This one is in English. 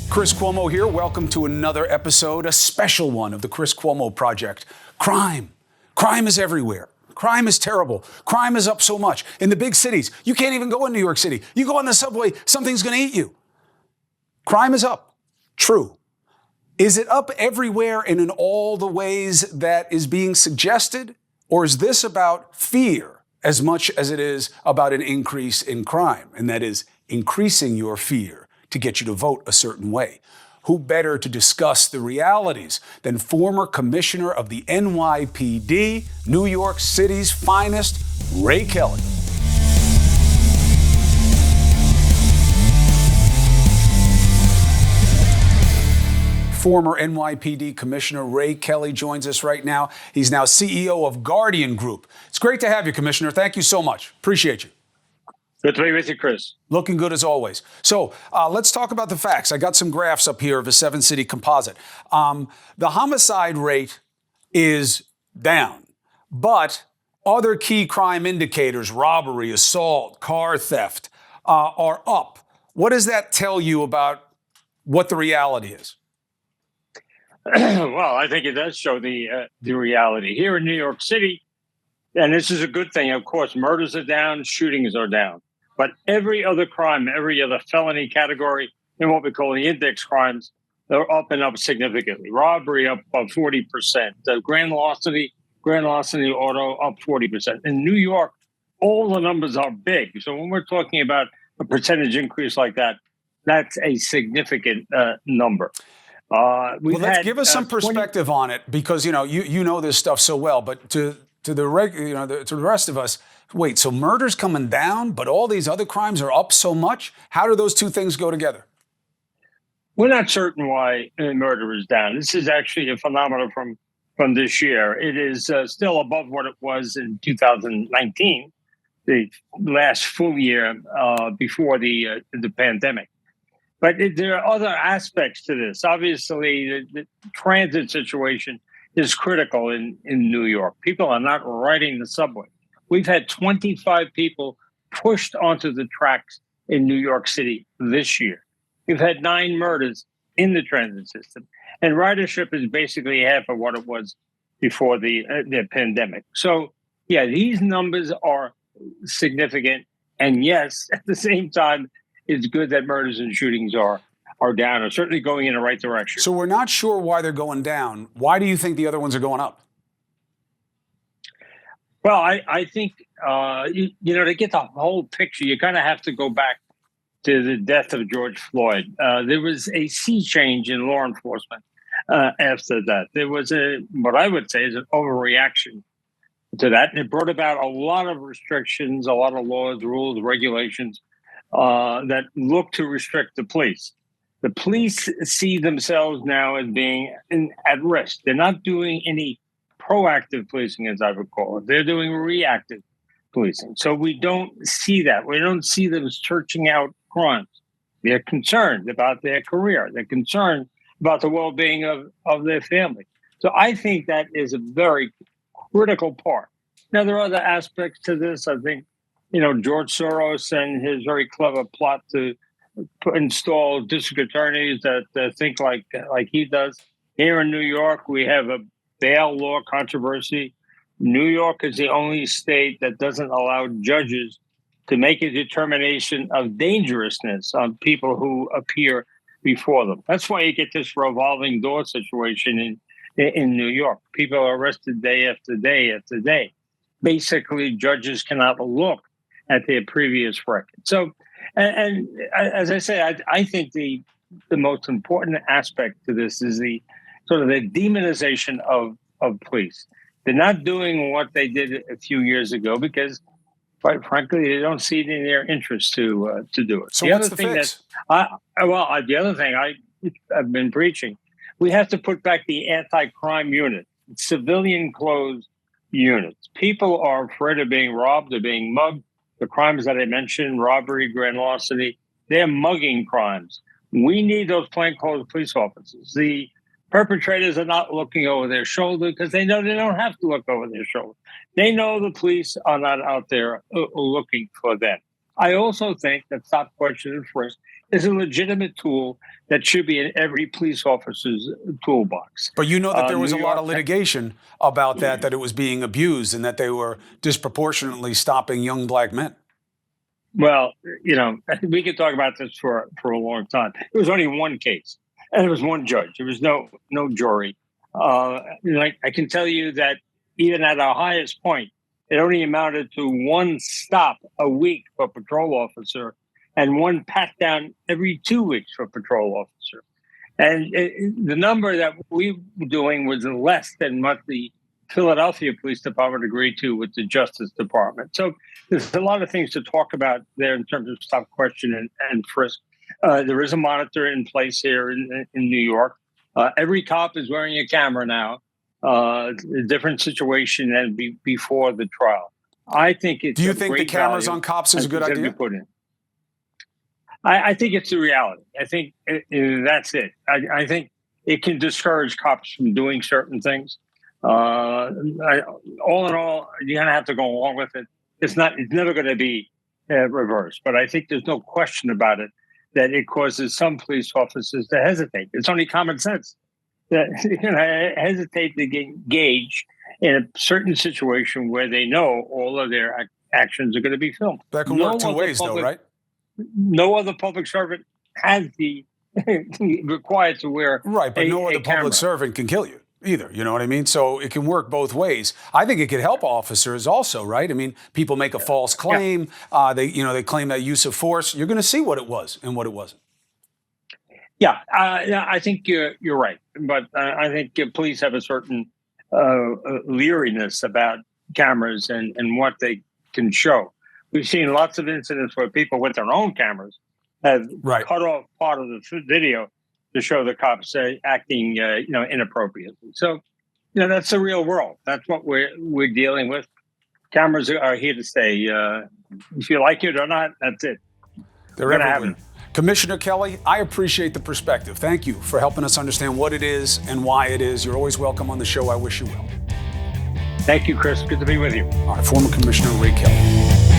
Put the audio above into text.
Chris Cuomo here. Welcome to another episode, a special one of the Chris Cuomo Project. Crime. Crime is everywhere. Crime is terrible. Crime is up so much. In the big cities, you can't even go in New York City. You go on the subway, something's going to eat you. Crime is up. True. Is it up everywhere and in all the ways that is being suggested? Or is this about fear as much as it is about an increase in crime? And that is increasing your fear to get you to vote a certain way. Who better to discuss the realities than former commissioner of the NYPD, New York City's finest, Ray Kelly. Former NYPD Commissioner Ray Kelly joins us right now. He's now CEO of Guardian Group. It's great to have you, Commissioner. Thank you so much. Appreciate you. Good to be with you, Chris. Looking good as always. So let's talk about the facts. I got some graphs up here of a 7-city composite. The homicide rate is down, but other key crime indicators, robbery, assault, car theft, are up. What does that tell you about what the reality is? Well, I think it does show the reality. Here in New York City, and this is a good thing, of course, murders are down, shootings are down. But every other crime, every other felony category, and what we call the index crimes, they're up and up significantly. Robbery up 40%. The grand larceny auto up 40%. In New York, all the numbers are big. So when we're talking about a percentage increase like that, that's a significant number. Let's give us some perspective on it, because you know this stuff so well. But to the rest of us, wait. So murder's coming down, but all these other crimes are up so much. How do those two things go together? We're not certain why murder is down. This is actually a phenomenon from this year. It is still above what it was in 2019, the last full year before the pandemic. But there are other aspects to this. Obviously, the transit situation is critical in New York. People are not riding the subway. We've had 25 people pushed onto the tracks in New York City this year. We've had 9 murders in the transit system. And ridership is basically half of what it was before the pandemic. So, yeah, these numbers are significant. And yes, at the same time, it's good that murders and shootings are down, or certainly going in the right direction. So we're not sure why they're going down. Why do you think the other ones are going up? Well, I think, to get the whole picture, you kind of have to go back to the death of George Floyd. There was a sea change in law enforcement after that. There was what I would say is an overreaction to that. And it brought about a lot of restrictions, a lot of laws, rules, regulations that look to restrict the police. The police see themselves now as being at risk. They're not doing any proactive policing, as I would call it. They're doing reactive policing. So we don't see that. We don't see them searching out crimes. They're concerned about their career. They're concerned about the well-being of their family. So I think that is a very critical part. Now, there are other aspects to this. I think, George Soros and his very clever plot to install district attorneys that think like he does. Here in New York, we have a bail law controversy. New York is the only state that doesn't allow judges to make a determination of dangerousness on people who appear before them. That's why you get this revolving door situation in New York. People are arrested day after day after day. Basically, judges cannot look at their previous record. So, and as I say, I think the most important aspect to this is the sort of the demonization of police. They're not doing what they did a few years ago because, quite frankly, they don't see it in their interest to do it. So what's the fix? The other thing I've been preaching, we have to put back the anti-crime unit, civilian closed units. People are afraid of being robbed or being mugged. The crimes that I mentioned, robbery, grand larceny, they're mugging crimes. We need those plainclothes police officers. The perpetrators are not looking over their shoulder because they know they don't have to look over their shoulder. They know the police are not out there looking for them. I also think that stop, question, and frisk is a legitimate tool that should be in every police officer's toolbox. But you know that there was New a lot York, of litigation about that it was being abused and that they were disproportionately stopping young black men. well, we could talk about this for a long time. It was only one case, and it was one judge. There was no jury. I can tell you that even at our highest point, it only amounted to one stop a week for a patrol officer and one pat down every 2 weeks for a patrol officer. And the number that we were doing was less than what the Philadelphia Police Department agreed to with the Justice Department. So there's a lot of things to talk about there in terms of stop, question, and frisk. There is a monitor in place here in New York. Every cop is wearing a camera now. A different situation than before the trial. I think it's. Do you think the cameras on cops is a good idea? I think it's the reality. I think that's it. I think it can discourage cops from doing certain things. All in all, you're gonna have to go along with it. It's never going to be reversed. But I think there's no question about it that it causes some police officers to hesitate. It's only common sense that hesitate to engage in a certain situation where they know all of their actions are going to be filmed. That can work two ways, though, right? No other public servant has the required to wear right, but no other public servant can kill you either. You know what I mean? So it can work both ways. I think it could help officers also, right? I mean, people make a false claim. Yeah. They claim that use of force. You're going to see what it was and what it wasn't. Yeah, I think you're right, but I think police have a certain leeriness about cameras and what they can show. We've seen lots of incidents where people with their own cameras have cut off part of the video to show the cops acting, inappropriately. So, that's the real world. That's what we're dealing with. Cameras are here to stay. If you like it or not, that's it. They're everywhere. Commissioner Kelly, I appreciate the perspective. Thank you for helping us understand what it is and why it is. You're always welcome on the show. I wish you well. Thank you, Chris. Good to be with you. All right, former Commissioner Ray Kelly.